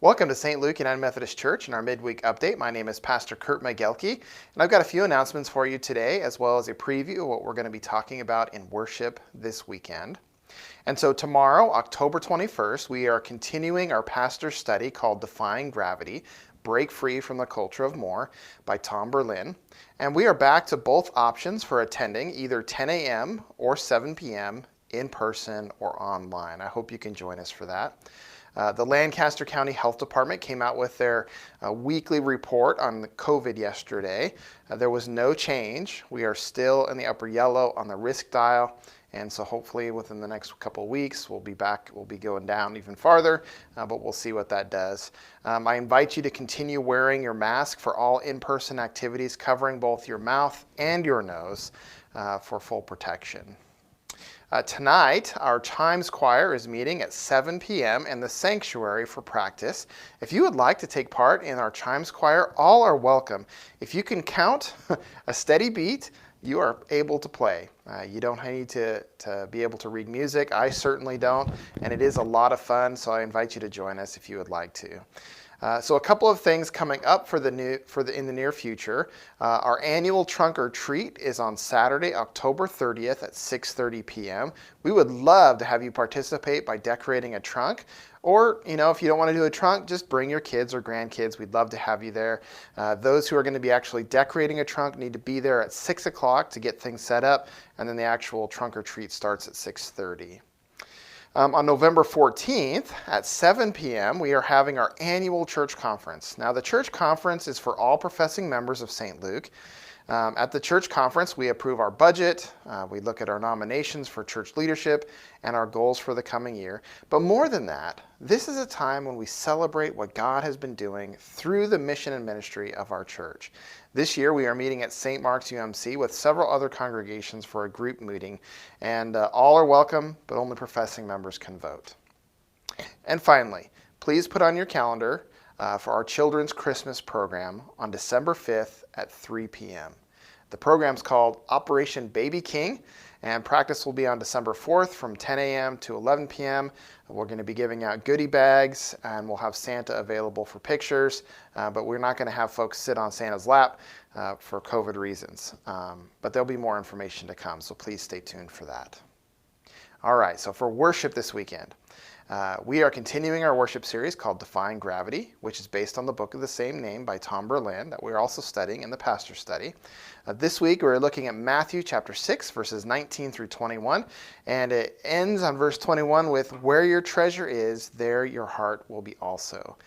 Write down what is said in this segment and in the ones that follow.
Welcome to St. Luke United Methodist Church and our midweek update. My name is Pastor Kurt Magelke, and I've got a few announcements for you today, as well as a preview of what we're going to be talking about in worship this weekend. And so tomorrow, October 21st, we are continuing our pastor's study called Defying Gravity, Break Free from the Culture of More by Tom Berlin. And we are back to both options for attending, either 10 a.m. or 7 p.m. in person or online. I hope you can join us for that. The Lancaster County Health Department came out with their weekly report on the COVID yesterday. There was no change. We are still in the upper yellow on the risk dial, and so hopefully within the next couple of weeks we'll be back. We'll be going down even farther, but we'll see what that does. I invite you to continue wearing your mask for all in-person activities, covering both your mouth and your nose for full protection. Tonight, our Chimes Choir is meeting at 7 p.m. in the sanctuary for practice. If you would like to take part in our Chimes Choir, all are welcome. If you can count a steady beat, you are able to play. You don't need to be able to read music. I certainly don't, and it is a lot of fun, so I invite you to join us if you would like to. So a couple of things coming up in the near future. Our annual trunk or treat is on Saturday, October 30th at 6:30 p.m. We would love to have you participate by decorating a trunk. Or, if you don't want to do a trunk, just bring your kids or grandkids. We'd love to have you there. Those who are going to be actually decorating a trunk need to be there at 6 o'clock to get things set up, and then the actual trunk or treat starts at 6:30. On November 14th at 7 p.m., we are having our annual church conference. Now, the church conference is for all professing members of St. Luke. At the church conference, we approve our budget, we look at our nominations for church leadership, and our goals for the coming year. But more than that, this is a time when we celebrate what God has been doing through the mission and ministry of our church. This year, we are meeting at St. Mark's UMC with several other congregations for a group meeting, and all are welcome, but only professing members can vote. And finally, please put on your calendar for our children's Christmas program on December 5th at 3 p.m. The program's called Operation Baby King, and practice will be on December 4th from 10 a.m. to 11 p.m. We're going to be giving out goodie bags, and we'll have Santa available for pictures, but we're not going to have folks sit on Santa's lap for COVID reasons. But there'll be more information to come, so please stay tuned for that. All right, so for worship this weekend, we are continuing our worship series called Defying Gravity, which is based on the book of the same name by Tom Berlin that we're also studying in the pastor study. This week we're looking at Matthew chapter 6, verses 19 through 21, and it ends on verse 21 with, "Where your treasure is, there your heart will be also."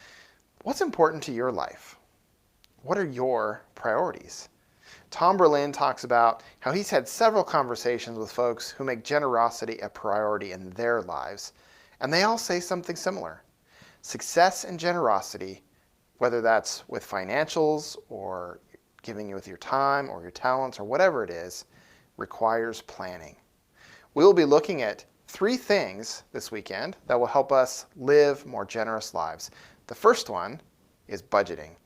What's important to your life? What are your priorities? Tom Berlin talks about how he's had several conversations with folks who make generosity a priority in their lives. And they all say something similar. Success and generosity, whether that's with financials or giving with your time or your talents or whatever it is, requires planning. We'll be looking at 3 things this weekend that will help us live more generous lives. The first one is budgeting.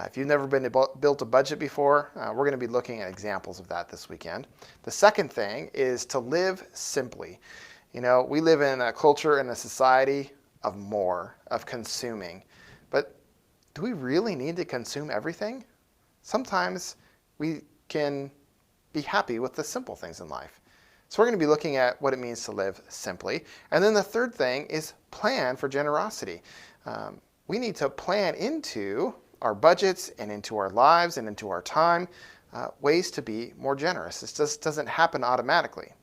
If you've never built a budget before, we're going to be looking at examples of that this weekend. The second thing is to live simply. We live in a culture and a society of more, of consuming. But do we really need to consume everything? Sometimes we can be happy with the simple things in life. So we're going to be looking at what it means to live simply. And then the third thing is plan for generosity. We need to plan into our budgets and into our lives and into our time ways to be more generous. This just doesn't happen automatically.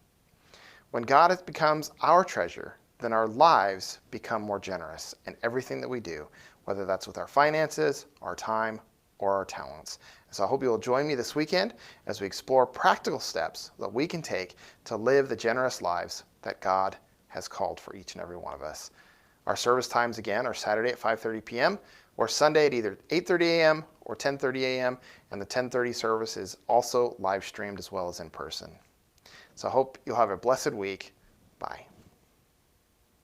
When God becomes our treasure, then our lives become more generous in everything that we do, whether that's with our finances, our time, or our talents. So I hope you will join me this weekend as we explore practical steps that we can take to live the generous lives that God has called for each and every one of us. Our service times, again, are Saturday at 5:30 p.m. or Sunday at either 8:30 a.m. or 10:30 a.m., and the 10:30 service is also live streamed as well as in person. So I hope you'll have a blessed week. Bye.